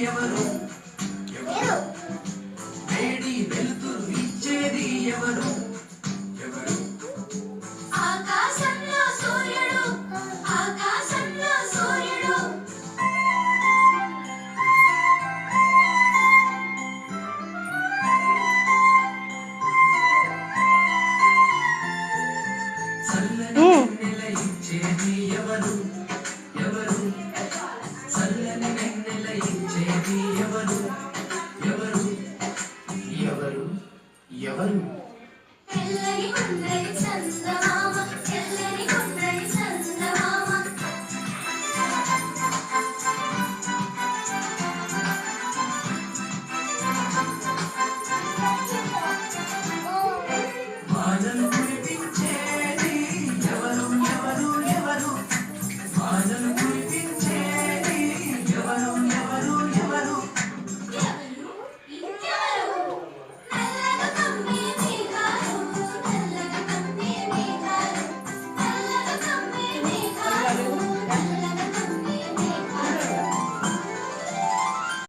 ఎవరు వేడి వెలుతురు ఇచ్చేది ఎవరు ఎవరు ఆకాశంలో సూర్యుడు ఆకాశంలో సూర్యుడు చల్లని నెల ఇచ్చేది ఎవరు ఎవరు చల్లని నెల ఇచ్చేది ఎవరు ఎవరు ఎవరు ఎవరు తెల్లని గుండ్రని చందమామ తెల్లని